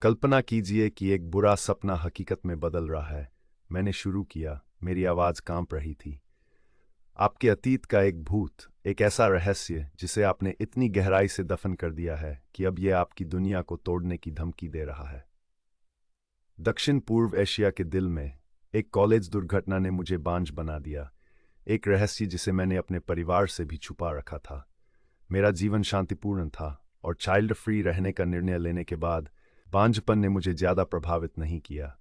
कल्पना कीजिए कि एक बुरा सपना हकीकत में बदल रहा है। मैंने शुरू किया, मेरी आवाज कांप रही थी। आपके अतीत का एक भूत, एक ऐसा रहस्य जिसे आपने इतनी गहराई से दफन कर दिया है कि अब यह आपकी दुनिया को तोड़ने की धमकी दे रहा है। दक्षिण पूर्व एशिया के दिल में एक कॉलेज दुर्घटना ने मुझे बांझ बना दिया। एक रहस्य जिसे मैंने अपने परिवार से भी छुपा रखा था। मेरा जीवन शांतिपूर्ण था और चाइल्ड फ्री रहने का निर्णय लेने के बाद बांझपन ने मुझे ज्यादा प्रभावित नहीं किया।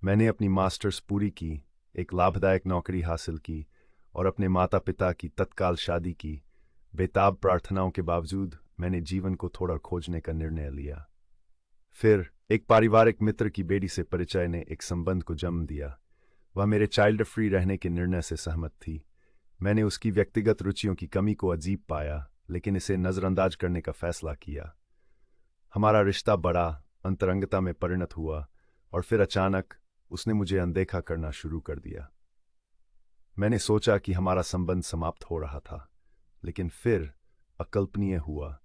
मैंने अपनी मास्टर्स पूरी की, एक लाभदायक नौकरी हासिल की और अपने माता पिता की तत्काल शादी की। बेताब प्रार्थनाओं के बावजूद मैंने जीवन को थोड़ा खोजने का निर्णय लिया। फिर एक पारिवारिक मित्र की बेटी से परिचय ने एक संबंध को जन्म दिया। वह मेरे चाइल्ड फ्री रहने के निर्णय से सहमत थी। मैंने उसकी व्यक्तिगत रुचियों की कमी को अजीब पाया, लेकिन इसे नजरअंदाज करने का फैसला किया। हमारा रिश्ता बड़ा, अंतरंगता में परिणत हुआ और फिर अचानक उसने मुझे अनदेखा करना शुरू कर दिया। मैंने सोचा कि हमारा संबंध समाप्त हो रहा था, लेकिन फिर अकल्पनीय हुआ।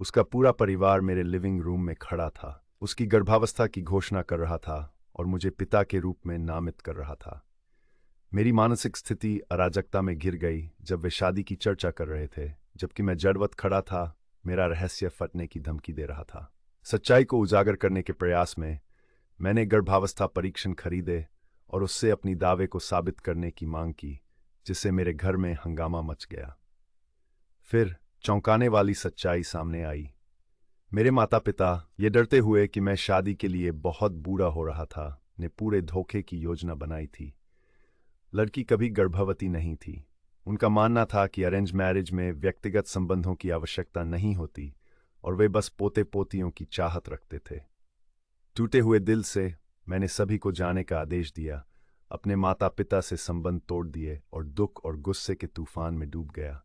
उसका पूरा परिवार मेरे लिविंग रूम में खड़ा था, उसकी गर्भावस्था की घोषणा कर रहा था और मुझे पिता के रूप में नामित कर रहा था। मेरी मानसिक स्थिति अराजकता में घिर गई जब वे शादी की चर्चा कर रहे थे, जबकि मैं जड़वत खड़ा था, मेरा रहस्य फटने की धमकी दे रहा था। सच्चाई को उजागर करने के प्रयास में मैंने गर्भावस्था परीक्षण खरीदे और उससे अपनी दावे को साबित करने की मांग की, जिससे मेरे घर में हंगामा मच गया। फिर चौंकाने वाली सच्चाई सामने आई। मेरे माता पिता, ये डरते हुए कि मैं शादी के लिए बहुत बूढ़ा हो रहा था, ने पूरे धोखे की योजना बनाई थी। लड़की कभी गर्भवती नहीं थी। उनका मानना था कि अरेंज मैरिज में व्यक्तिगत संबंधों की आवश्यकता नहीं होती और वे बस पोते पोतियों की चाहत रखते थे। टूटे हुए दिल से मैंने सभी को जाने का आदेश दिया, अपने माता पिता से संबंध तोड़ दिए और दुख और गुस्से के तूफान में डूब गया।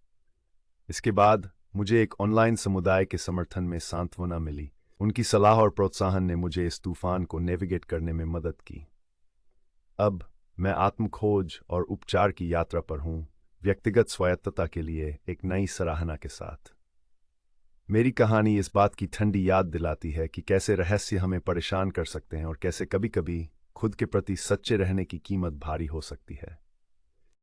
इसके बाद मुझे एक ऑनलाइन समुदाय के समर्थन में सांत्वना मिली। उनकी सलाह और प्रोत्साहन ने मुझे इस तूफान को नेविगेट करने में मदद की। अब मैं आत्मखोज और उपचार की यात्रा पर हूं, व्यक्तिगत स्वायत्तता के लिए एक नई सराहना के साथ। मेरी कहानी इस बात की ठंडी याद दिलाती है कि कैसे रहस्य हमें परेशान कर सकते हैं और कैसे कभी-कभी खुद के प्रति सच्चे रहने की कीमत भारी हो सकती है।